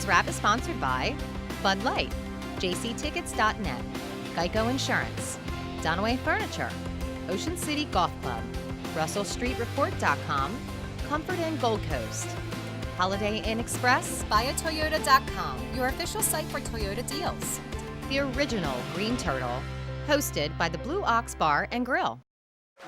Ravens Wrap is sponsored by Bud Light, jctickets.net, Geico Insurance, Dunaway Furniture, Ocean City Golf Club, RussellStreetReport.com, Comfort Inn Gold Coast, Holiday Inn Express, BuyAToyota.com, your official site for Toyota deals. The original Green Turtle, hosted by the Blue Ox Bar and Grill.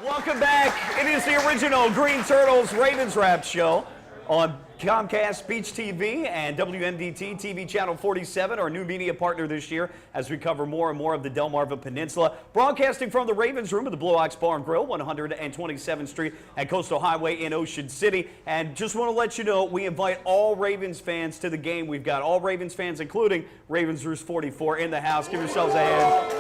Welcome back. It is the original Green Turtles Ravens Wrap show on Comcast Beach TV and WMDT TV Channel 47, our new media partner this year, as we cover more and more of the Delmarva Peninsula. Broadcasting from the Ravens Room of the Blue Ox Bar and Grill, 127th Street and Coastal Highway in Ocean City. And just want to let you know, we invite all Ravens fans to the game. We've got all Ravens fans, including Ravens Roost 44, in the house. Give yourselves a hand.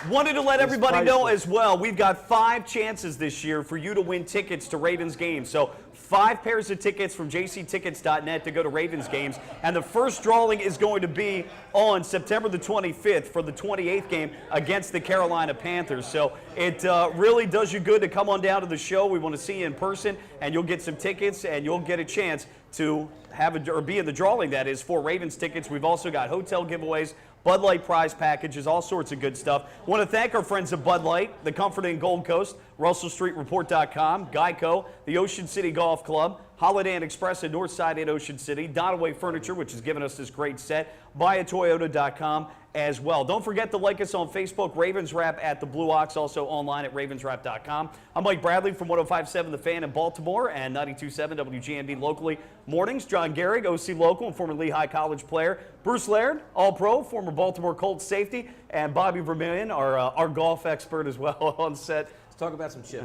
Wanted to let everybody know as well, we've got 5 chances this year for you to win tickets to Ravens games. So 5 pairs of tickets from jctickets.net to go to Ravens games. And the first drawing is going to be on September the 25th for the 28th game against the Carolina Panthers. So it really does you good to come on down to the show. We want to see you in person, and you'll get some tickets, and you'll get a chance to have or be in the drawing, that is, for Ravens tickets. We've also got hotel giveaways, Bud Light prize packages, all sorts of good stuff. Want to thank our friends at Bud Light, the Comfort Inn Gold Coast, RussellStreetReport.com, Geico, the Ocean City Golf Club, Holiday Inn Express at Northside in Ocean City, Donaway Furniture, which has given us this great set, BuyAToyota.com as well. Don't forget to like us on Facebook, Ravens Wrap at the Blue Ox, also online at ravenswrap.com. I'm Mike Bradley from 105.7 The Fan in Baltimore and 92.7 WGNB locally mornings. John Gehrig, OC local and former Lehigh College player. Bruce Laird, All-Pro, former Baltimore Colts safety. And Bobby Vermillion, our golf expert as well on set. Let's talk about some chip.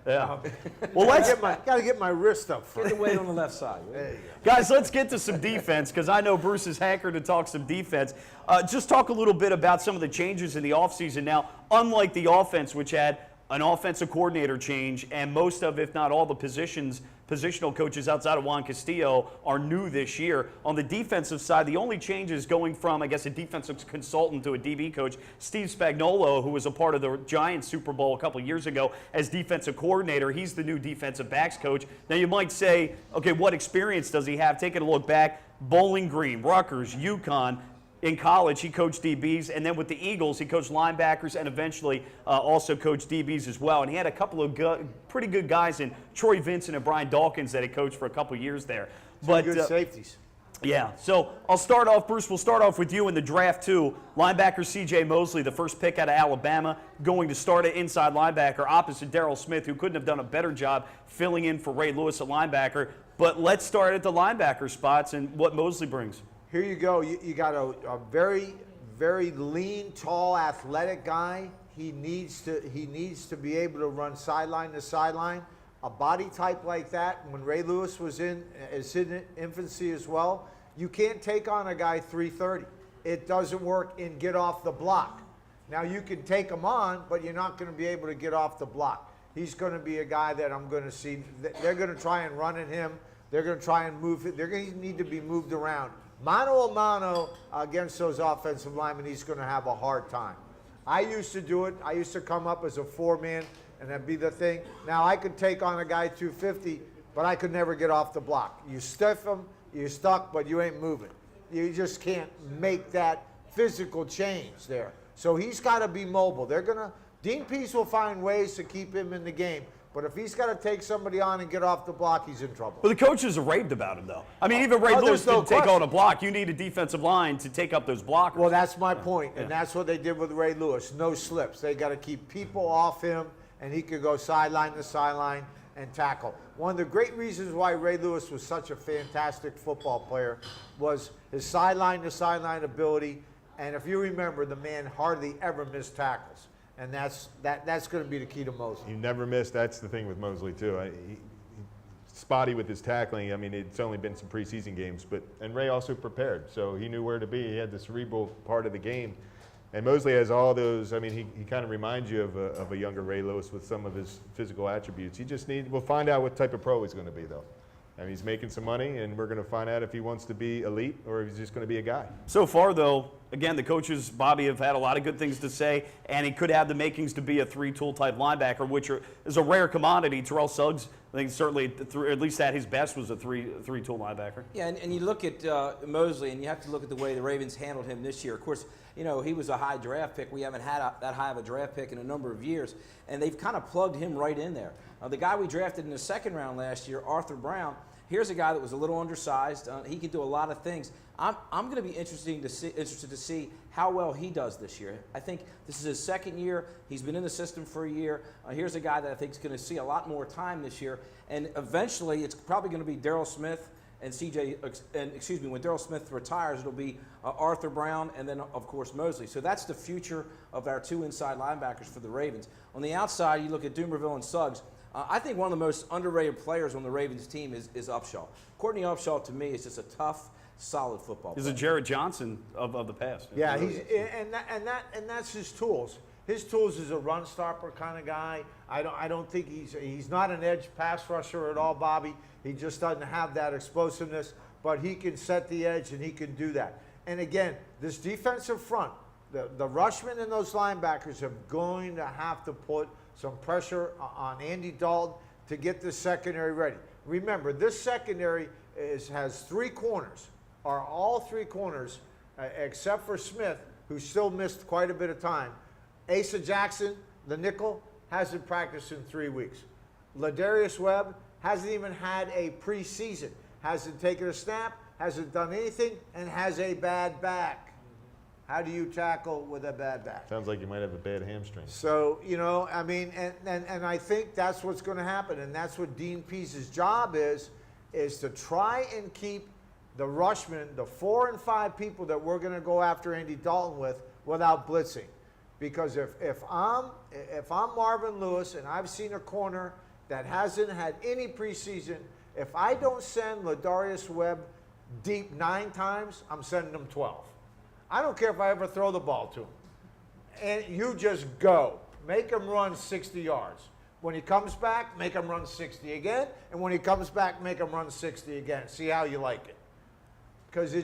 Yeah. Well, let's gotta get my wrist up first. Get the weight on the left side. Guys, let's get to some defense, because I know Bruce is hankered to talk some defense. Just talk a little bit about some of the changes in the offseason now. Unlike the offense, which had an offensive coordinator change, and most of, if not all, the positional coaches outside of Juan Castillo are new this year. On the defensive side, the only change is going from, I guess, a defensive consultant to a DB coach. Steve Spagnuolo, who was a part of the Giants Super Bowl a couple years ago as defensive coordinator, he's the new defensive backs coach. Now you might say, okay, what experience does he have? Taking a look back, Bowling Green, Rutgers, UConn. In college, he coached DBs, and then with the Eagles, he coached linebackers and eventually also coached DBs as well. And he had a couple of pretty good guys in Troy Vincent and Brian Dawkins that he coached for a couple years there. But good safeties. Yeah, so I'll start off, Bruce, we'll start off with you in the draft too. Linebacker C.J. Mosley, the first pick out of Alabama, going to start at inside linebacker opposite Darrell Smith, who couldn't have done a better job filling in for Ray Lewis at linebacker. But let's start at the linebacker spots and what Mosley brings. Here you go. You got a very, very lean, tall, athletic guy. He needs to be able to run sideline to sideline. A body type like that, when Ray Lewis was in infancy as well, you can't take on a guy 330. It doesn't work in get off the block. Now you can take him on, but you're not going to be able to get off the block. He's going to be a guy that I'm going to see. They're going to try and run at him. They're going to try and move it. They're going to need to be moved around. Mano a mano against those offensive linemen, he's going to have a hard time. I used to do it. I used to come up as a 4-man, and that'd be the thing. Now, I could take on a guy 250, but I could never get off the block. You stiff him, you're stuck, but you ain't moving. You just can't make that physical change there. So he's got to be mobile. Dean Pease will find ways to keep him in the game. But if he's got to take somebody on and get off the block, he's in trouble. Well, the coaches have raved about him, though. I mean, even Ray Lewis didn't take on a block. You need a defensive line to take up those blockers. Well, that's my point, and that's what they did with Ray Lewis. No slips. They got to keep people off him, and he could go sideline to sideline and tackle. One of the great reasons why Ray Lewis was such a fantastic football player was his sideline to sideline ability. And if you remember, the man hardly ever missed tackles. And that's going to be the key to Mosley. He never missed. That's the thing with Mosley too. He's spotty with his tackling. I mean, it's only been some preseason games, and Ray also prepared, so he knew where to be. He had the cerebral part of the game, and Mosley has all those. I mean, he kind of reminds you of a younger Ray Lewis with some of his physical attributes. He just we'll find out what type of pro he's going to be though. And he's making some money, and we're going to find out if he wants to be elite or if he's just going to be a guy. So far, though, again, the coaches, Bobby, have had a lot of good things to say, and he could have the makings to be a 3-tool type linebacker, which is a rare commodity. Terrell Suggs I think certainly, at least at his best, was a three-tool linebacker. Yeah, and you look at Mosley, and you have to look at the way the Ravens handled him this year. Of course, you know, he was a high draft pick. We haven't had that high of a draft pick in a number of years, and they've kind of plugged him right in there. The guy we drafted in the second round last year, Arthur Brown, here's a guy that was a little undersized. He can do a lot of things. I'm going to be interested to see how well he does this year. I think this is his second year. He's been in the system for a year. Here's a guy that I think is going to see a lot more time this year. And eventually, it's probably going to be Darryl Smith and when Darryl Smith retires, it'll be Arthur Brown and then, of course, Mosley. So that's the future of our two inside linebackers for the Ravens. On the outside, you look at Dumervil and Suggs. I think one of the most underrated players on the Ravens team is Upshaw. Courtney Upshaw, to me, is just a tough, solid football player. He's a Jared Johnson of the past. Yeah, and that's his tools. His tools is a run stopper kind of guy. I don't think he's not an edge pass rusher at all, Bobby. He just doesn't have that explosiveness, but he can set the edge and he can do that. And again, this defensive front, the rushmen and those linebackers are going to have to put some pressure on Andy Dalton to get this secondary ready. Remember, this secondary has three corners, are all three corners, except for Smith, who still missed quite a bit of time. Asa Jackson, the nickel, hasn't practiced in 3 weeks. Ladarius Webb hasn't even had a preseason, hasn't taken a snap, hasn't done anything, and has a bad back. How do you tackle with a bad back? Sounds like you might have a bad hamstring. So, you know, I mean, and I think that's what's going to happen, and that's what Dean Pease's job is to try and keep the rushmen, the 4 and 5 people that we're going to go after Andy Dalton with, without blitzing. Because if I'm Marvin Lewis and I've seen a corner that hasn't had any preseason, if I don't send Ladarius Webb deep 9 times, I'm sending him 12. I don't care if I ever throw the ball to him. And you just go. Make him run 60 yards. When he comes back, make him run 60 again. And when he comes back, make him run 60 again. See how you like it. Because you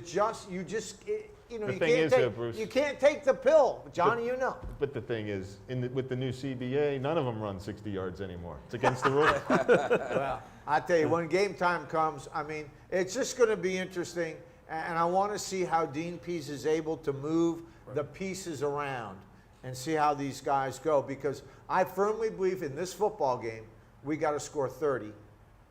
can't take the pill. Johnny, you know. But the thing is, with the new CBA, none of them run 60 yards anymore. It's against the rules. Well, I tell you, when game time comes, I mean, it's just going to be interesting. And I want to see how Dean Pease is able to move the pieces around and see how these guys go. Because I firmly believe in this football game, we got to score 30.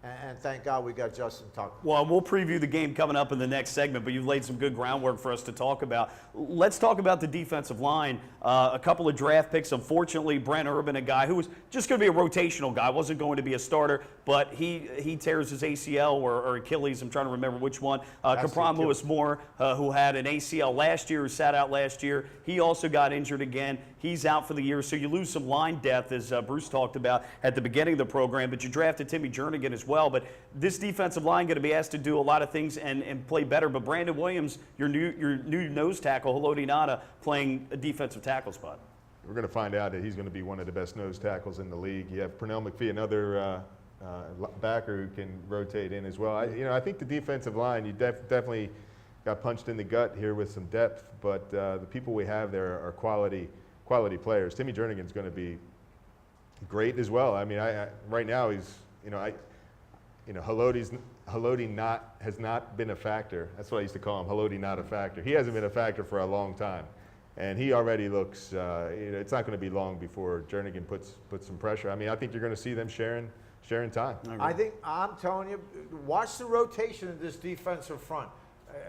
And thank God we got Justin Tucker. Well, we'll preview the game coming up in the next segment, but you've laid some good groundwork for us to talk about. Let's talk about the defensive line. A couple of draft picks. Unfortunately, Brent Urban, a guy who was just going to be a rotational guy, wasn't going to be a starter, but he tears his ACL or Achilles. I'm trying to remember which one. Capron Lewis Moore, who had an ACL last year, who sat out last year, he also got injured again. He's out for the year, so you lose some line depth, as Bruce talked about at the beginning of the program, but you drafted Timmy Jernigan as well. But this defensive line going to be asked to do a lot of things and play better. But Brandon Williams, your new nose tackle, Haloti Ngata, playing a defensive tackle spot. We're going to find out that he's going to be one of the best nose tackles in the league. You have Pernell McPhee, another backer who can rotate in as well. I think the defensive line, you definitely got punched in the gut here with some depth, but the people we have there are quality players. Timmy Jernigan's going to be great as well. I mean, right now he's, Haloti has not been a factor. That's what I used to call him, Haloti not a factor. He hasn't been a factor for a long time, and he already looks. It's not going to be long before Jernigan puts some pressure. I mean, I think you're going to see them sharing time. I'm telling you, watch the rotation of this defensive front.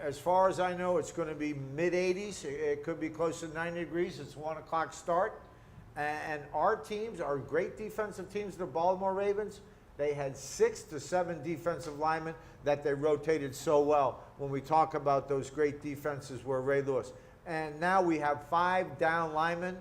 As far as I know, it's going to be mid-80s. It could be close to 90 degrees. It's 1 o'clock start. And our teams, our great defensive teams, the Baltimore Ravens, they had 6 to 7 defensive linemen that they rotated so well when we talk about those great defenses where Ray Lewis. And now we have 5 down linemen.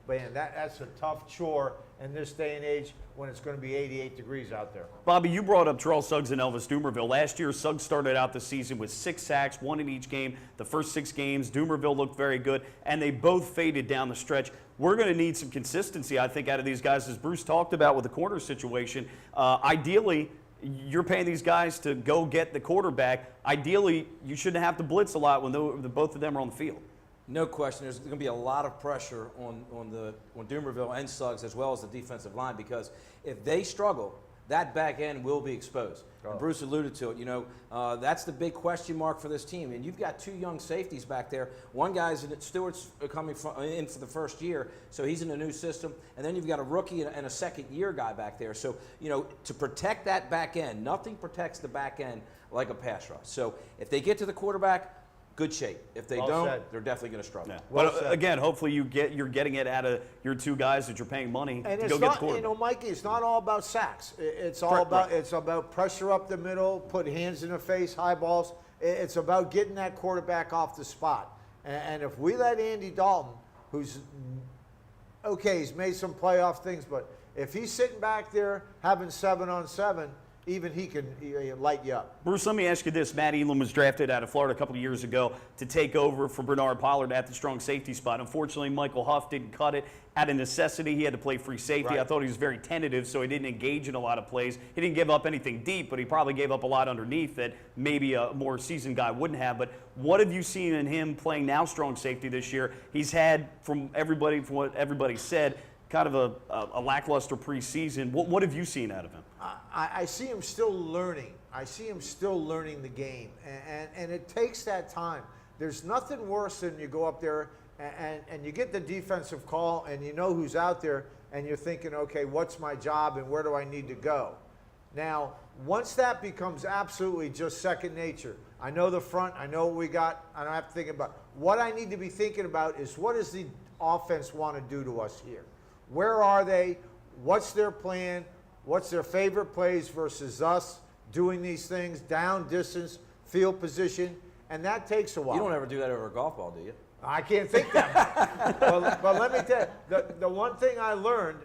Man, that's a tough chore in this day and age when it's going to be 88 degrees out there. Bobby, you brought up Terrell Suggs and Elvis Dumervil. Last year, Suggs started out the season with 6 sacks, 1 in each game. The first 6 games, Dumervil looked very good, and they both faded down the stretch. We're going to need some consistency, I think, out of these guys, as Bruce talked about with the corner situation. Ideally, you're paying these guys to go get the quarterback. Ideally, you shouldn't have to blitz a lot when both of them are on the field. No question. There's going to be a lot of pressure on Dumervil and Suggs as well as the defensive line, because if they struggle, that back end will be exposed. And Bruce alluded to it. You know, that's the big question mark for this team. And you've got 2 young safeties back there. One guy's Stewart's coming in for the first year, so he's in a new system. And then you've got a rookie and a second-year guy back there. So, you know, to protect that back end, nothing protects the back end like a pass rush. So if they get to the quarterback, good shape. If they don't, they're definitely going to struggle. Yeah. But again, hopefully you're getting it out of your 2 guys that you're paying money and to it's go get the not, quarterback. you know, Mikey, it's not all about sacks. It's all about it's about pressure up the middle, put hands in the face, high balls. It's about getting that quarterback off the spot. And if we let Andy Dalton, who's okay, he's made some playoff things, but if he's sitting back there having 7-on-7, even he can light you up. Bruce, let me ask you this. Matt Elam was drafted out of Florida a couple of years ago to take over for Bernard Pollard at the strong safety spot. Unfortunately, Michael Huff didn't cut it. Out of necessity, he had to play free safety. Right. I thought he was very tentative, so he didn't engage in a lot of plays. He didn't give up anything deep, but he probably gave up a lot underneath that maybe a more seasoned guy wouldn't have. But what have you seen in him playing now strong safety this year? He's had, from what everybody said, kind of a lackluster preseason. What have you seen out of him? I see him still learning. I see him still learning the game, and it takes that time. There's nothing worse than you go up there and you get the defensive call and you know who's out there and you're thinking, okay, what's my job and where do I need to go? Now, once that becomes absolutely just second nature, I know the front, I know what we got, I don't have to think about. What I need to be thinking about is what does the offense want to do to us here? Where are they? What's their plan? What's their favorite plays versus us doing these things, down distance, field position, and that takes a while. You don't ever do that over a golf ball, do you? I can't think that. but let me tell you, the one thing I learned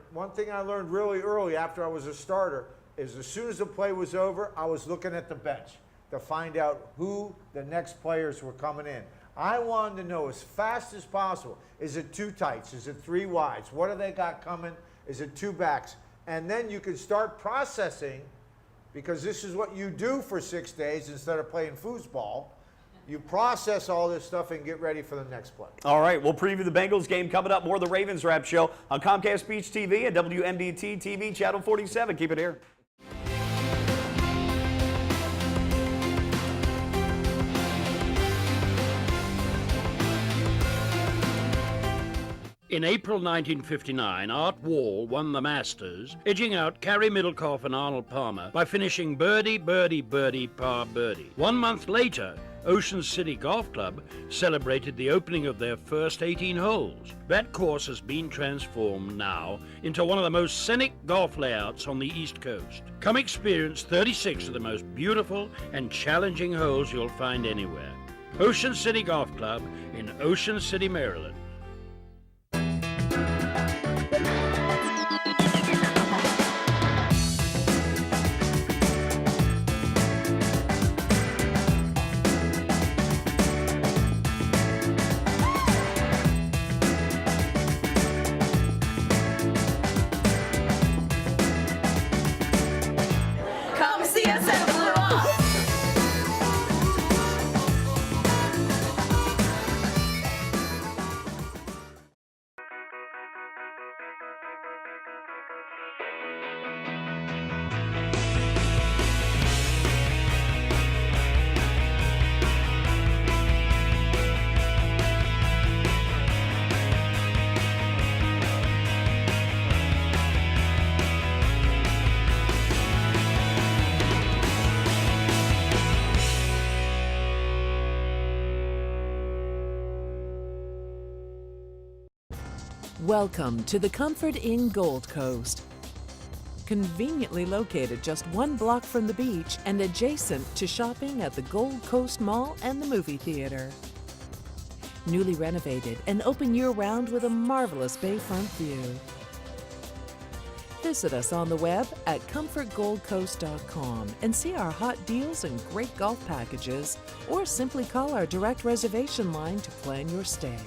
really early after I was a starter is as soon as the play was over, I was looking at the bench to find out who the next players were coming in. I wanted to know as fast as possible, is it 2 tights? Is it 3 wides? What do they got coming? Is it 2 backs? And then you can start processing, because this is what you do for 6 days instead of playing foosball. You process all this stuff and get ready for the next play. All right, we'll preview the Bengals game coming up. More of the Ravens Wrap Show on Comcast Beach TV and WMDT TV, Channel 47. Keep it here. In April 1959, Art Wall won the Masters, edging out Carey Middlecoff and Arnold Palmer by finishing birdie, birdie, birdie, par birdie. 1 month later, Ocean City Golf Club celebrated the opening of their first 18 holes. That course has been transformed now into one of the most scenic golf layouts on the East Coast. Come experience 36 of the most beautiful and challenging holes you'll find anywhere. Ocean City Golf Club in Ocean City, Maryland. Come see us at Blue Ox. Welcome to the Comfort Inn Gold Coast. Conveniently located just 1 block from the beach and adjacent to shopping at the Gold Coast Mall and the movie theater. Newly renovated and open year-round with a marvelous bayfront view. Visit us on the web at comfortgoldcoast.com and see our hot deals and great golf packages, or simply call our direct reservation line to plan your stay.